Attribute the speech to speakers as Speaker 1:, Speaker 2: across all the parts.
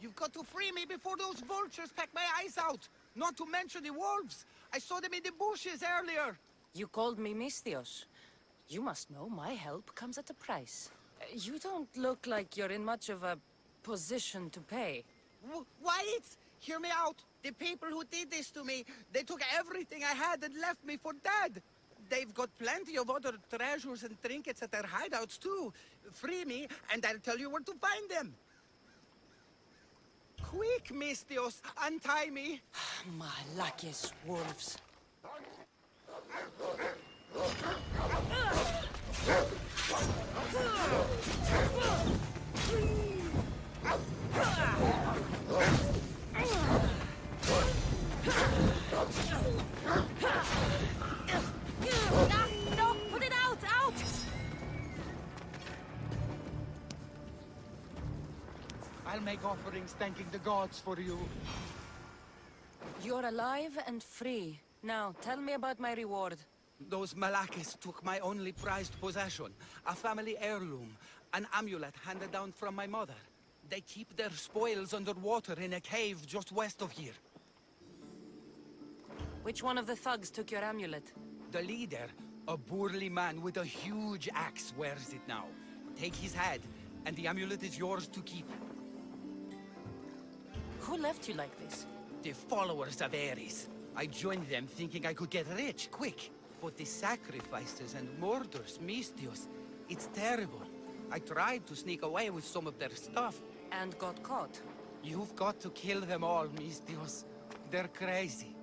Speaker 1: You've got to free me before those vultures peck my eyes out. Not to mention the wolves. I saw them in the bushes earlier.
Speaker 2: You called me Misthios. You must know my help comes at a price. You don't look like you're in much of a position to pay.
Speaker 1: Wait! Hear me out. The people who did this to me, they took everything I had and left me for dead. They've got plenty of other treasures and trinkets at their hideouts too. Free me, and I'll tell you where to find them. Quick, Misthios, untie me.
Speaker 2: My luckiest wolves.
Speaker 3: No, put it out!
Speaker 1: I'll make offerings thanking the gods for you.
Speaker 2: You're alive and free. Now, tell me about my reward.
Speaker 1: Those Malakis took my only prized possession, a family heirloom, an amulet handed down from my mother. They keep their spoils underwater in a cave just west of here.
Speaker 2: Which one of the thugs took your amulet?
Speaker 1: The leader, a burly man with a huge axe, wears it now. Take his head, and the amulet is yours to keep.
Speaker 2: Who left you like this?
Speaker 1: The followers of Ares. I joined them thinking I could get rich quick. But the sacrifices and murders, Misthios, it's terrible. I tried to sneak away with some of their stuff.
Speaker 2: And got caught.
Speaker 1: You've got to kill them all, Misthios. They're crazy.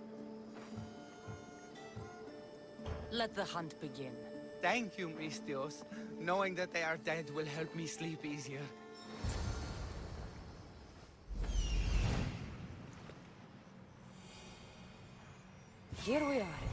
Speaker 2: Let the hunt begin.
Speaker 1: Thank you, Misthios. Knowing that they are dead will help me sleep easier.
Speaker 2: Here we are.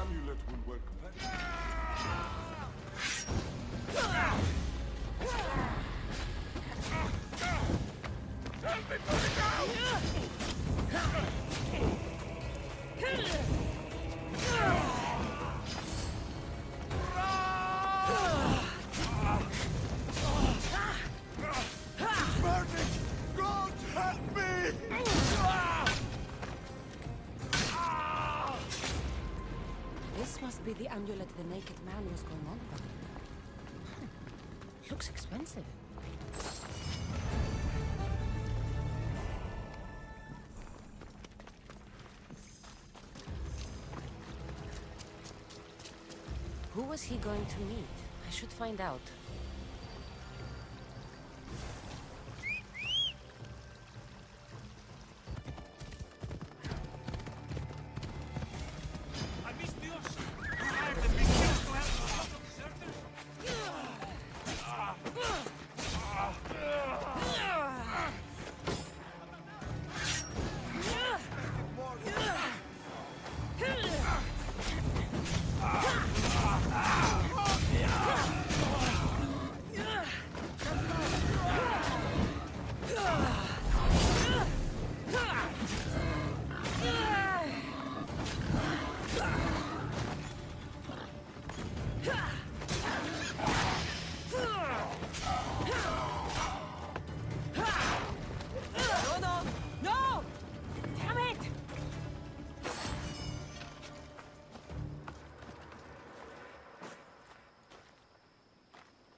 Speaker 3: amulet will work better. Help me put it down! Burning! God help me!
Speaker 2: This must be the amulet the naked man was going on about. Looks expensive. Who was he going to meet? I should find out.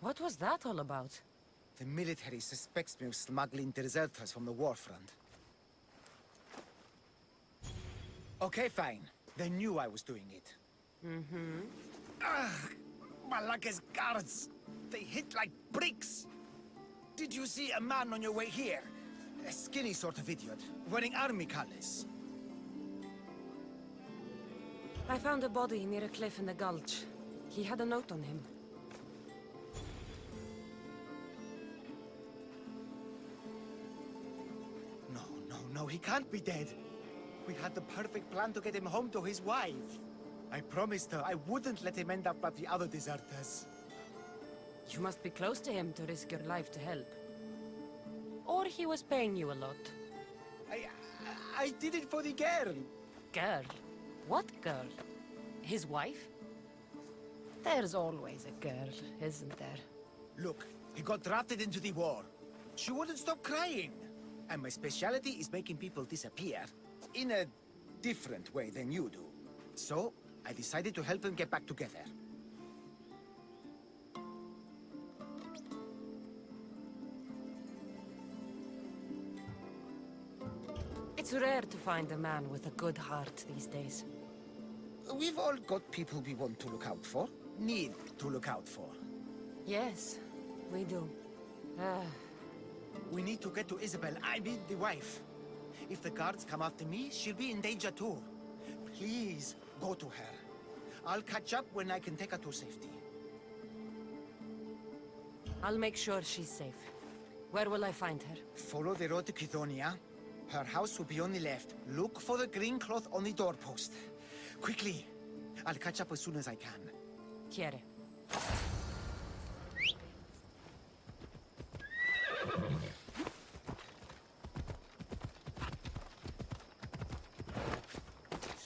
Speaker 2: What was that all about?
Speaker 4: The military suspects me of smuggling deserters from the war front. Okay, fine. They knew I was doing it.
Speaker 2: Mm-hmm.
Speaker 4: Malaka's guards! They hit like bricks! Did you see a man on your way here? A skinny sort of idiot, wearing army colors.
Speaker 2: I found a body near a cliff in the gulch. He had a note on him.
Speaker 4: No, he can't be dead. We had the perfect plan to get him home to his wife. I promised her I wouldn't let him end up like the other deserters.
Speaker 2: You must be close to him to risk your life to help. Or he was paying you a lot.
Speaker 4: I did it for the girl.
Speaker 2: Girl? What girl? His wife? There's always a girl, isn't there?
Speaker 4: Look, he got drafted into the war. She wouldn't stop crying. And my specialty is making people disappear. In a different way than you do. So, I decided to help them get back together.
Speaker 2: It's rare to find a man with a good heart these days.
Speaker 4: We've all got people we want to look out for. Need to look out for.
Speaker 2: Yes, we do.
Speaker 4: We need to get to Isabel, I mean the wife. If the guards come after me, she'll be in danger too. Please, go to her. I'll catch up when I can take her to safety.
Speaker 2: I'll make sure she's safe. Where will I find her?
Speaker 4: Follow the road to Kithonia. Her house will be on the left. Look for the green cloth on the doorpost. Quickly. I'll catch up as soon as I can.
Speaker 2: Quiere.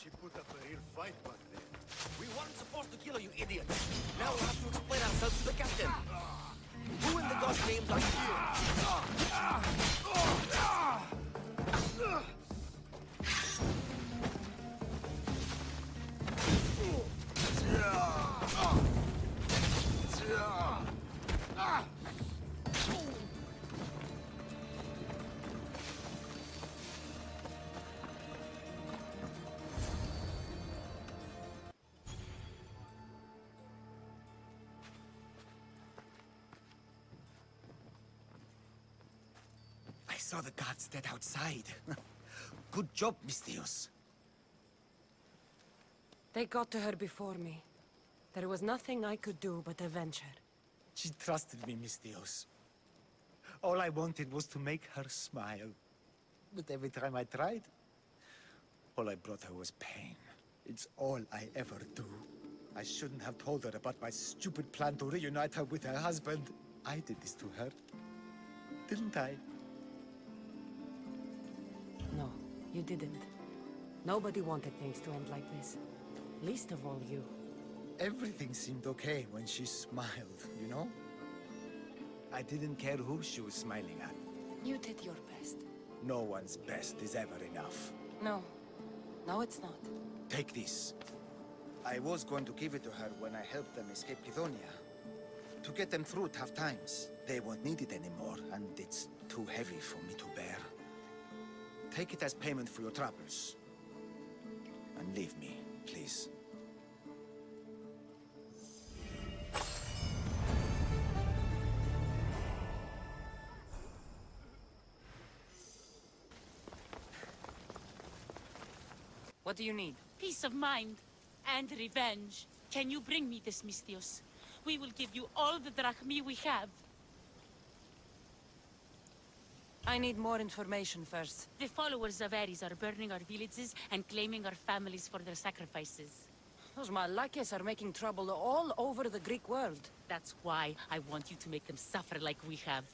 Speaker 3: She put up a real fight back there.
Speaker 5: We weren't supposed to kill her, you idiot. Now we'll have to explain ourselves to the captain. Who in the God's names are you?
Speaker 4: I saw the guards dead outside. Good job, Mistios.
Speaker 2: They got to her before me. There was nothing I could do but avenge her.
Speaker 4: She trusted me, Mistios. All I wanted was to make her smile. But every time I tried, all I brought her was pain. It's all I ever do. shouldn't have told her about my stupid plan to reunite her with her husband. I did this to her, didn't I?
Speaker 2: No, you didn't. Nobody wanted things to end like this. Least of all you.
Speaker 4: Everything seemed okay when she smiled, you know? I didn't care who she was smiling at.
Speaker 2: You did your best.
Speaker 4: No one's best is ever enough.
Speaker 2: No. No, it's not.
Speaker 4: Take this. I was going to give it to her when I helped them escape Kithonia. To get them through tough times. They won't need it anymore, and it's too heavy for me to bear. Take it as payment for your troubles. And leave me, please.
Speaker 2: What do you need?
Speaker 6: Peace of mind and revenge. Can you bring me this, Misthios? We will give you all the drachmi we have.
Speaker 2: I need more information first.
Speaker 6: The followers of Ares are burning our villages and claiming our families for their sacrifices.
Speaker 2: Those Malakes are making trouble all over the Greek world.
Speaker 6: That's why I want you to make them suffer like we have.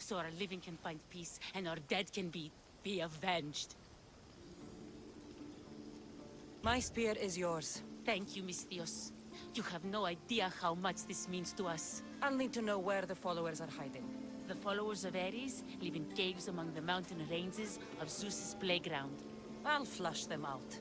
Speaker 6: So our living can find peace and our dead can be avenged.
Speaker 2: My spear is yours.
Speaker 6: Thank you, Misthios. You have no idea how much this means to us.
Speaker 2: I'll need to know where the followers are hiding.
Speaker 6: The followers of Ares live in caves among the mountain ranges of Zeus's playground.
Speaker 2: I'll flush them out.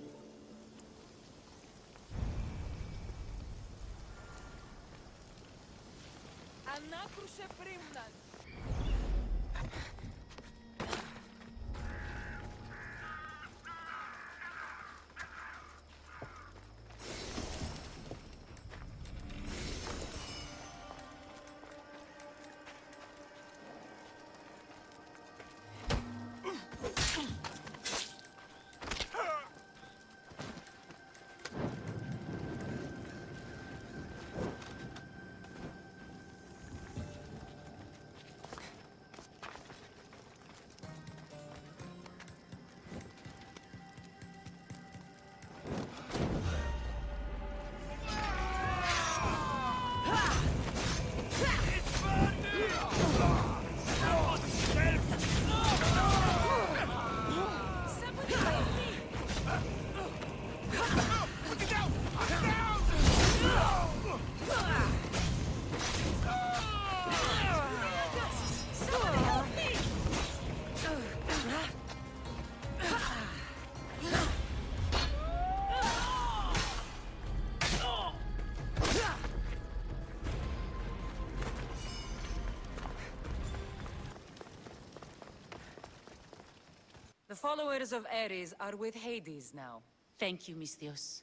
Speaker 2: The followers of Ares are with Hades now.
Speaker 6: Thank you, Misthios.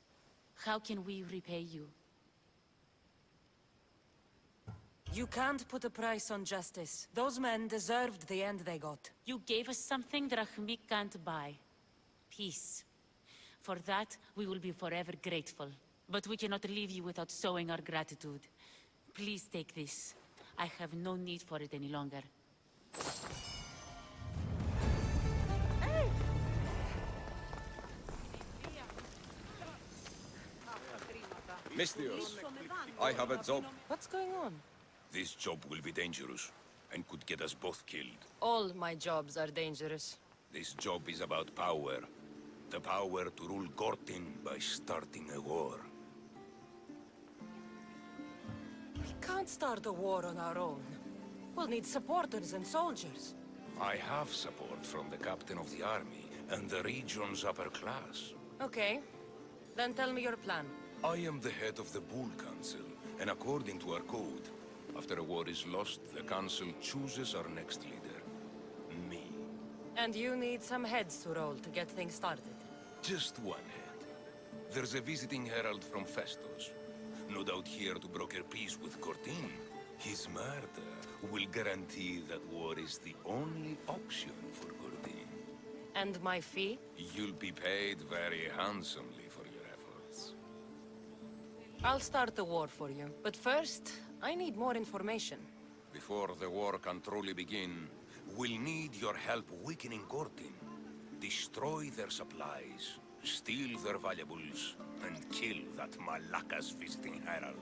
Speaker 6: How can we repay you?
Speaker 2: You can't put a price on justice. Those men deserved the end they got.
Speaker 6: You gave us something drachmi can't buy. Peace. For that, we will be forever grateful. But we cannot leave you without showing our gratitude. Please take this. I have no need for it any longer.
Speaker 7: Misthios, I have a job.
Speaker 2: What's going on?
Speaker 7: This job will be dangerous, and could get us both killed.
Speaker 2: All my jobs are dangerous.
Speaker 7: This job is about power. The power to rule Gortin by starting a war.
Speaker 2: We can't start a war on our own. We'll need supporters and soldiers.
Speaker 7: I have support from the captain of the army and the region's upper class.
Speaker 2: Okay. Then tell me your plan.
Speaker 7: I am the head of the Bull Council, and according to our code, after a war is lost, the council chooses our next leader. Me.
Speaker 2: And you need some heads to roll to get things started.
Speaker 7: Just one head. There's a visiting herald from Festus. No doubt here to broker peace with Gortin. His murder will guarantee that war is the only option for Gortin.
Speaker 2: And my fee?
Speaker 7: You'll be paid very handsomely for your efforts.
Speaker 2: I'll start the war for you. But first, I need more information.
Speaker 7: Before the war can truly begin, we'll need your help weakening Gortin. Destroy their supplies, steal their valuables, and kill that Malaka's visiting herald.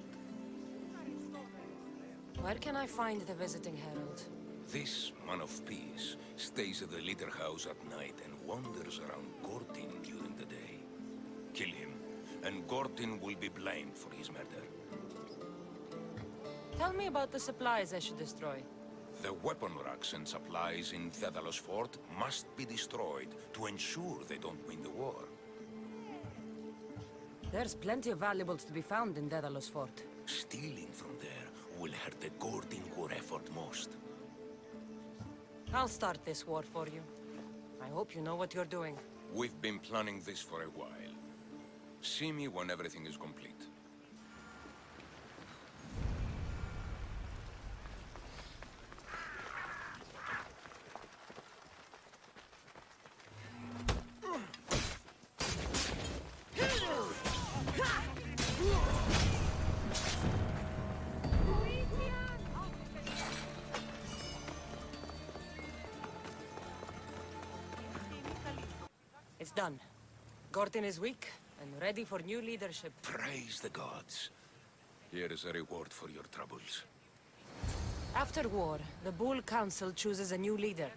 Speaker 2: Where can I find the visiting herald?
Speaker 7: This man of peace stays at the leader house at night and wanders around Gortin during the day. Kill him, and Gortin will be blamed for his murder.
Speaker 2: Tell me about the supplies I should destroy.
Speaker 7: The weapon racks and supplies in Thedalos Fort must be destroyed to ensure they don't win the war.
Speaker 2: There's plenty of valuables to be found in Daedalus Fort.
Speaker 7: Stealing from there will hurt the Gortin war effort most.
Speaker 2: I'll start this war for you. I hope you know what you're doing.
Speaker 7: We've been planning this for a while. See me when everything is complete.
Speaker 2: It's done. Gortin is weak and ready for new leadership.
Speaker 7: Praise the gods. Here is a reward for your troubles.
Speaker 2: After war, the Bull Council chooses a new leader.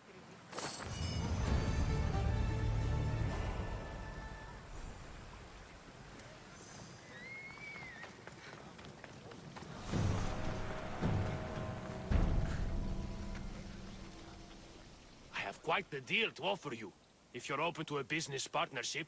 Speaker 8: I have quite the deal to offer you, if you're open to a business partnership.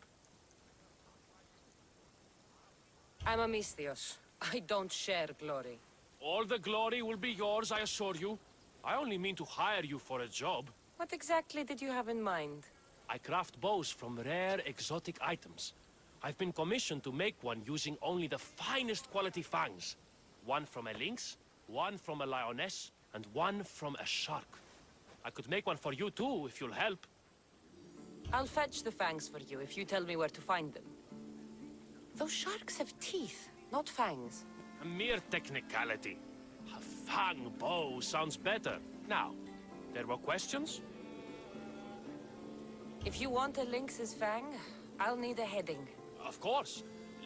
Speaker 2: I'm a Misthios. I don't share glory.
Speaker 8: All the glory will be yours, I assure you. I only mean to hire you for a job.
Speaker 2: What exactly did you have in mind?
Speaker 8: I craft bows from rare, exotic items. I've been commissioned to make one using only the finest quality fangs. One from a lynx, one from a lioness, and one from a shark. I could make one for you too, if you'll help.
Speaker 2: I'll fetch the fangs for you if you tell me where to find them. Those sharks have teeth, not fangs.
Speaker 8: A mere technicality. A fang bow sounds better. Now, there were questions?
Speaker 2: If you want a lynx's fang, I'll need a heading.
Speaker 8: Of course.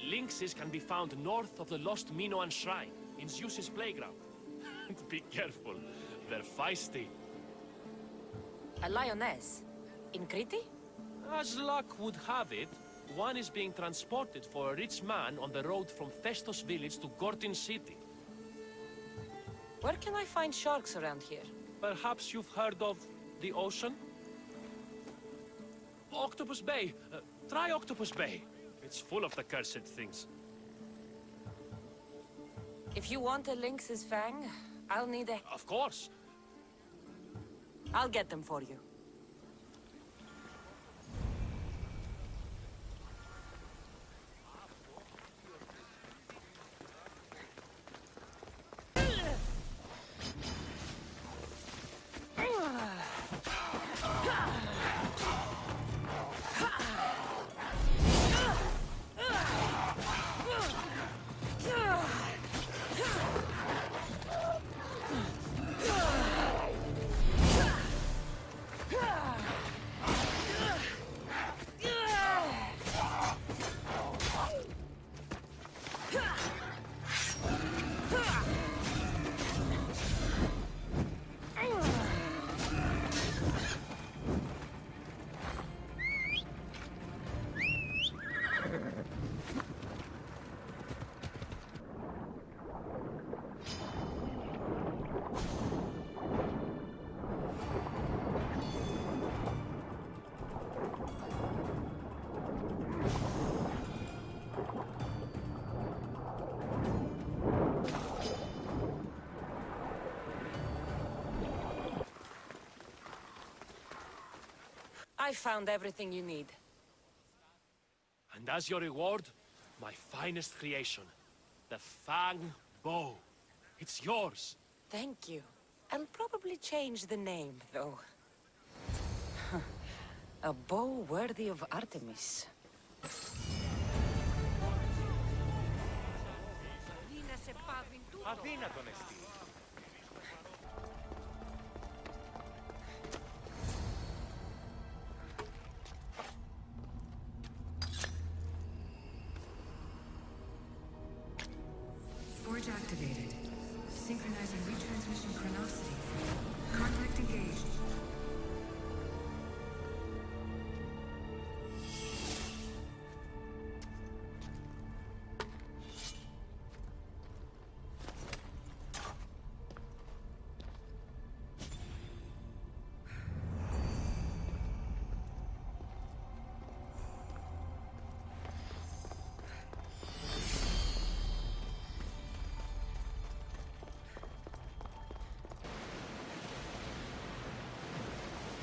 Speaker 8: Lynxes can be found north of the lost Minoan shrine, in Zeus's playground. Be careful, they're feisty.
Speaker 2: A lioness? In Crete?
Speaker 8: As luck would have it, one is being transported for a rich man on the road from Festos village to Gortin city.
Speaker 2: Where can I find sharks around here?
Speaker 8: Perhaps you've heard of the ocean? Octopus Bay. Try Octopus Bay. It's full of the cursed things.
Speaker 2: If you want a lynx's fang, I'll need a...
Speaker 8: Of course.
Speaker 2: I'll get them for you. I found everything you need.
Speaker 8: And as your reward, my finest creation. The Fang Bow. It's yours.
Speaker 2: Thank you. I'll probably change the name, though. A bow worthy of Artemis.
Speaker 5: Αδύνατον εστί.
Speaker 9: Switch activated. Synchronizing retransmission chronicity. Contact engaged.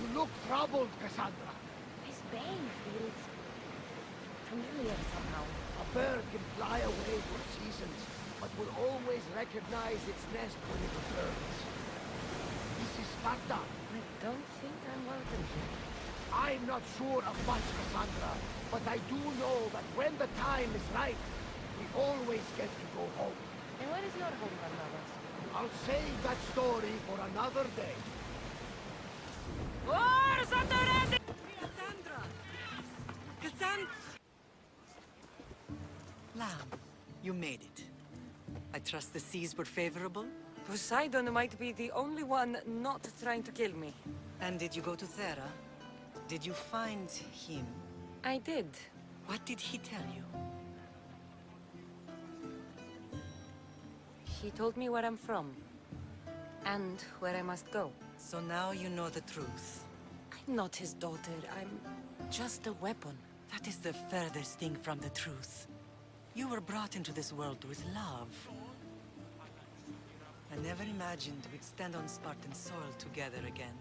Speaker 3: You look troubled, Cassandra.
Speaker 2: This bay feels familiar somehow.
Speaker 5: A bird can fly away for seasons, but will always recognize its nest when it returns. This is Sparta.
Speaker 2: I don't think I'm welcome here.
Speaker 5: I'm not sure of much, Cassandra, but I do know that when the time is right, we always get to go home.
Speaker 2: And where is your home, Barnabas?
Speaker 5: I'll save that story for another day.
Speaker 9: Cassandra! Cassandra!
Speaker 10: Lamb, you made it. I trust the seas were favorable?
Speaker 2: Poseidon might be the only one not trying to kill me.
Speaker 10: And did you go to Thera? Did you find him?
Speaker 2: I did.
Speaker 10: What did he tell you?
Speaker 2: He told me where I'm from. And where I must go.
Speaker 10: So now you know the truth.
Speaker 2: I'm not his daughter. I'm just a weapon.
Speaker 10: That is the furthest thing from the truth. You were brought into this world with love. I never imagined we'd stand on Spartan soil together again.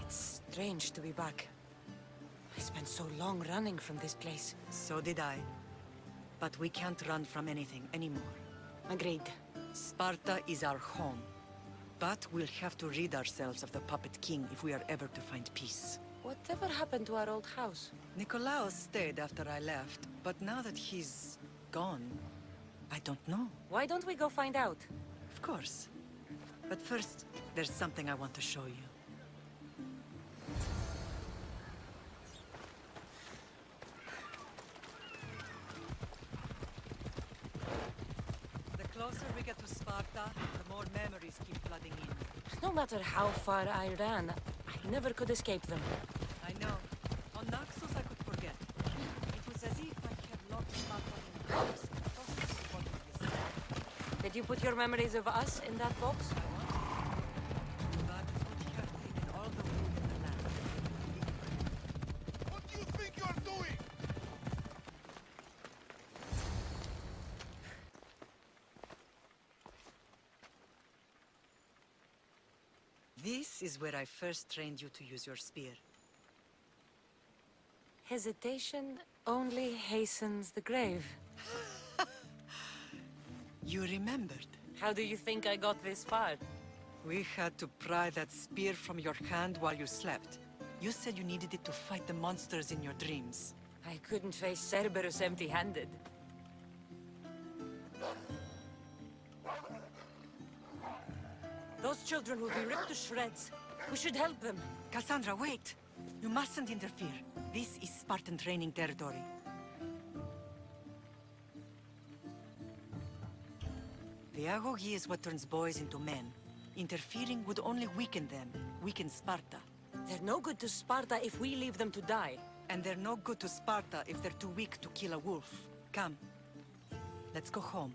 Speaker 2: It's strange to be back. I spent so long running from this place.
Speaker 10: So did I. But we can't run from anything anymore.
Speaker 2: Agreed.
Speaker 10: Sparta is our home. But we'll have to rid ourselves of the Puppet King if we are ever to find peace.
Speaker 2: Whatever happened to our old house?
Speaker 10: Nikolaos stayed after I left, but now that he's gone, I don't know.
Speaker 2: Why don't we go find out?
Speaker 10: Of course. But first, there's something I want to show you. The closer we get to Sparta, the more memories keep flooding in.
Speaker 2: No matter how far I ran, I never could escape them.
Speaker 10: I know. On Naxos I could forget. It was as if I had locked Sparta in a box and tossed it to the bottom of the sea.
Speaker 2: Did you put your memories of us in that box?
Speaker 10: But it would have taken all the room in the land.
Speaker 3: What do you think you're doing?
Speaker 10: This is where I first trained you to use your spear.
Speaker 2: Hesitation only hastens the grave.
Speaker 10: You remembered.
Speaker 2: How do you think I got this far?
Speaker 10: We had to pry that spear from your hand while you slept. You said you needed it to fight the monsters in your dreams.
Speaker 2: I couldn't face Cerberus empty-handed. Those children will be ripped to shreds. We should help them.
Speaker 10: Cassandra, wait! You mustn't interfere. This is Spartan training territory. Pedagogy is what turns boys into men. Interfering would only weaken them, weaken Sparta.
Speaker 2: They're no good to Sparta if we leave them to die.
Speaker 10: And they're no good to Sparta if they're too weak to kill a wolf. Come. Let's go home.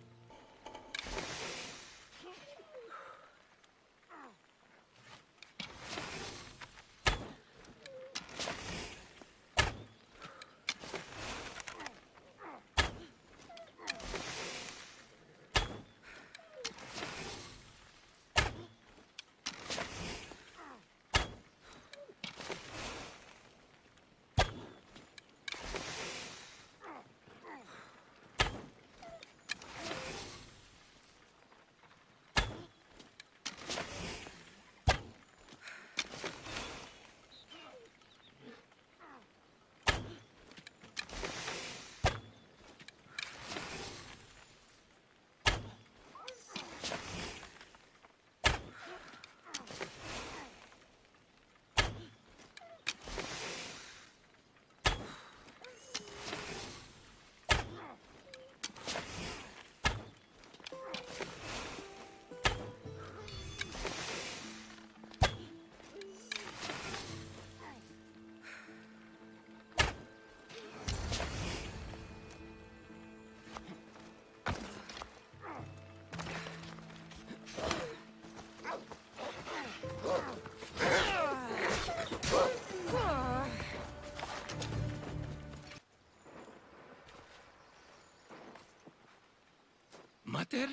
Speaker 7: Mater?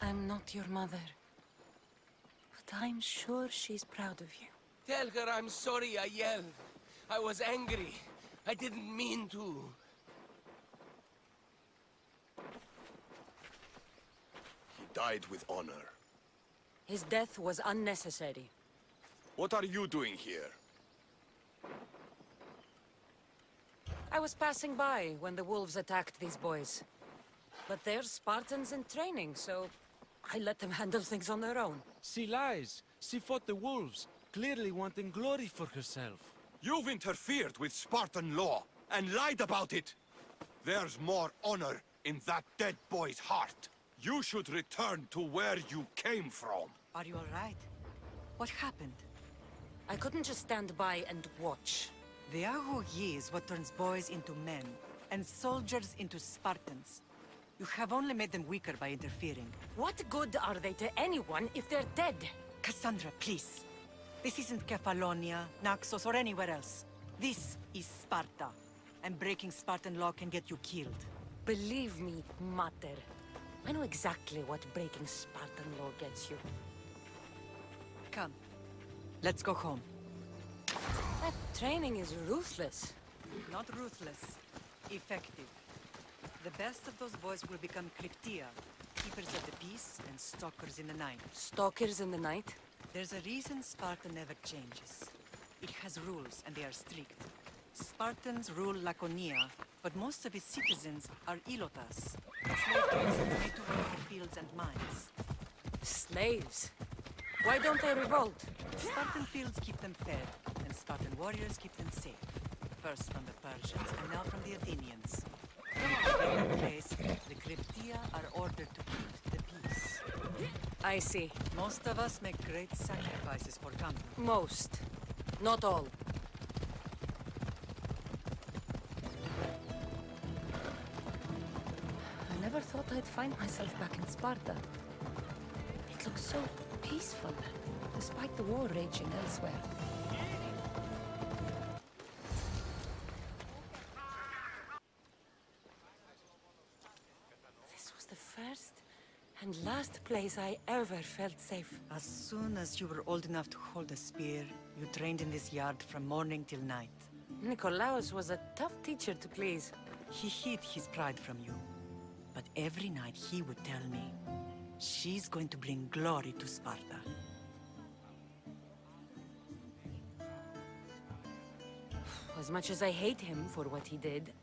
Speaker 2: I'm not your mother. But I'm sure she's proud of you.
Speaker 11: Tell her I'm sorry I yelled. I was angry. I didn't mean to.
Speaker 3: He died with honor.
Speaker 2: His death was unnecessary.
Speaker 3: What are you doing here?
Speaker 2: I was passing by when the wolves attacked these boys. But they're Spartans in training, so I let them handle things on their own.
Speaker 12: She lies. She fought the wolves, clearly wanting glory for herself.
Speaker 3: You've interfered with Spartan law and lied about it. There's more honor in that dead boy's heart. You should return to where you came from.
Speaker 10: Are you all right? What happened?
Speaker 2: I couldn't just stand by and watch.
Speaker 10: The Agogi is what turns boys into men, and soldiers into Spartans. You have only made them weaker by interfering.
Speaker 2: What good are they to anyone if they're dead?
Speaker 10: Cassandra, please. This isn't Kefalonia, Naxos, or anywhere else. This is Sparta, and breaking Spartan law can get you killed.
Speaker 2: Believe me, Mater. I know exactly what breaking Spartan law gets you.
Speaker 10: Come. Let's go home.
Speaker 2: That training is ruthless.
Speaker 10: Not ruthless. Effective. The best of those boys will become Cryptia, keepers of the peace and stalkers in the night.
Speaker 2: Stalkers in the night?
Speaker 10: There's a reason Sparta never changes. It has rules, and they are strict. Spartans rule Laconia, but most of its citizens are Ilotas, slave peasants made to work the fields and mines.
Speaker 2: Slaves? Why don't they revolt?
Speaker 10: Spartan fields keep them fed, and Spartan warriors keep them safe. First from the Persians, and now from the Athenians. In that case, the Cryptia are ordered to keep the peace.
Speaker 2: I see.
Speaker 10: Most of us make great sacrifices for comfort.
Speaker 2: Most. Not all. I never thought I'd find myself back in Sparta. It looks so peaceful, despite the war raging elsewhere. This was the first and last place I ever felt safe.
Speaker 10: As soon as you were old enough to hold a spear, you trained in this yard from morning till night.
Speaker 2: Nikolaos was a tough teacher to please.
Speaker 10: He hid his pride from you. But every night he would tell me, she's going to bring glory to Sparta.
Speaker 2: As much as I hate him for what he did,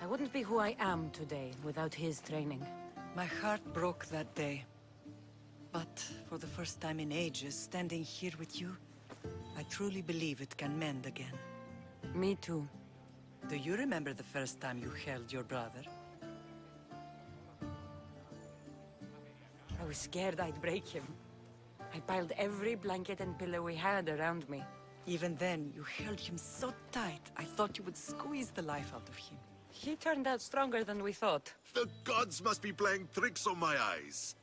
Speaker 2: I wouldn't be who I am today without his training.
Speaker 10: My heart broke that day. But for the first time in ages, standing here with you, I truly believe it can mend again.
Speaker 2: Me too.
Speaker 10: Do you remember the first time you held your brother?
Speaker 2: I was scared I'd break him. I piled every blanket and pillow we had around me.
Speaker 10: Even then, you held him so tight, I thought you would squeeze the life out of him.
Speaker 2: He turned out stronger than we thought.
Speaker 13: The gods must be playing tricks on my eyes.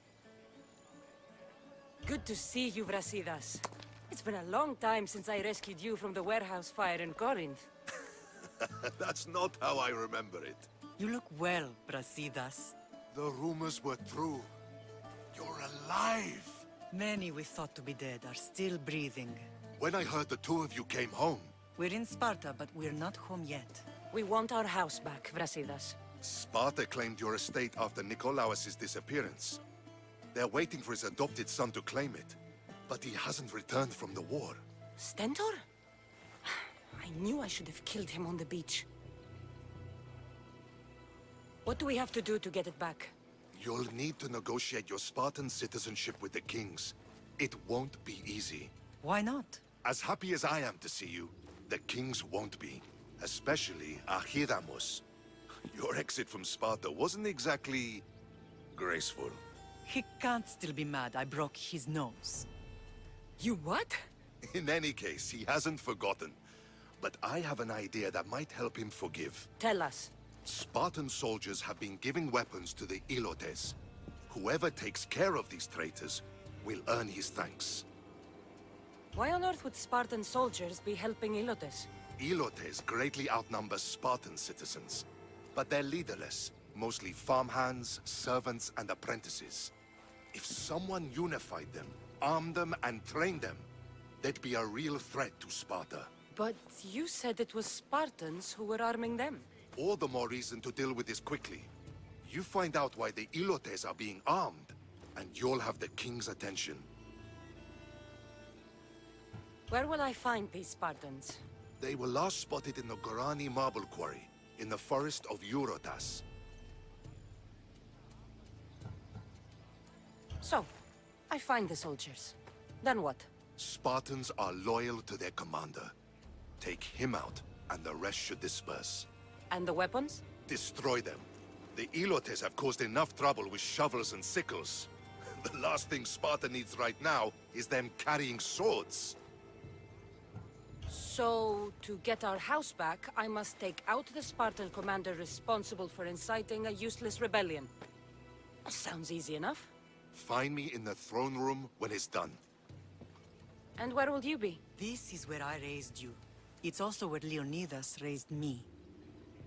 Speaker 2: Good to see you, Brasidas. It's been a long time since I rescued you from the warehouse fire in Corinth.
Speaker 13: That's not how I remember it.
Speaker 10: You look well, Brasidas.
Speaker 13: The rumors were true. You're alive!
Speaker 10: Many we thought to be dead are still breathing.
Speaker 13: When I heard the two of you came home...
Speaker 10: We're in Sparta, but we're not home yet.
Speaker 2: We want our house back, Brasidas.
Speaker 13: Sparta claimed your estate after Nikolaos' disappearance. They're waiting for his adopted son to claim it. But he hasn't returned from the war.
Speaker 2: Stentor? I knew I should have killed him on the beach. What do we have to do to get it back?
Speaker 13: You'll need to negotiate your Spartan citizenship with the kings. It won't be easy.
Speaker 10: Why not?
Speaker 13: As happy as I am to see you, the kings won't be. Especially Archidamos. Your exit from Sparta wasn't exactly... graceful.
Speaker 10: He can't still be mad I broke his nose.
Speaker 2: You what?
Speaker 13: In any case, he hasn't forgotten. But I have an idea that might help him forgive.
Speaker 2: Tell us.
Speaker 13: Spartan soldiers have been giving weapons to the Ilotes. Whoever takes care of these traitors will earn his thanks.
Speaker 2: Why on earth would Spartan soldiers be helping Ilotes?
Speaker 13: Ilotes greatly outnumber Spartan citizens. but they're leaderless. Mostly farmhands, servants, and apprentices. If someone unified them, armed them, and trained them, they'd be a real threat to Sparta.
Speaker 2: But you said it was Spartans who were arming them.
Speaker 13: All the more reason to deal with this quickly. You find out why the Ilotes are being armed, and you'll have the king's attention.
Speaker 2: Where will I find these Spartans?
Speaker 13: They were last spotted in the Gorani marble quarry, in the forest of Eurotas.
Speaker 2: So, I find the soldiers. Then what?
Speaker 13: Spartans are loyal to their commander. Take him out, and the rest should disperse.
Speaker 2: And the weapons?
Speaker 13: Destroy them. The Ilotes have caused enough trouble with shovels and sickles. The last thing Sparta needs right now is them carrying swords.
Speaker 2: So, to get our house back, I must take out the Spartan commander responsible for inciting a useless rebellion. Sounds easy enough.
Speaker 13: Find me in the throne room when it's done.
Speaker 2: And where will you be?
Speaker 10: This is where I raised you. It's also where Leonidas raised me.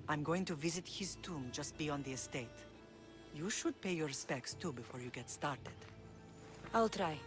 Speaker 10: I'm going to visit his tomb just beyond the estate. You should pay your respects too before you get started.
Speaker 2: I'll try.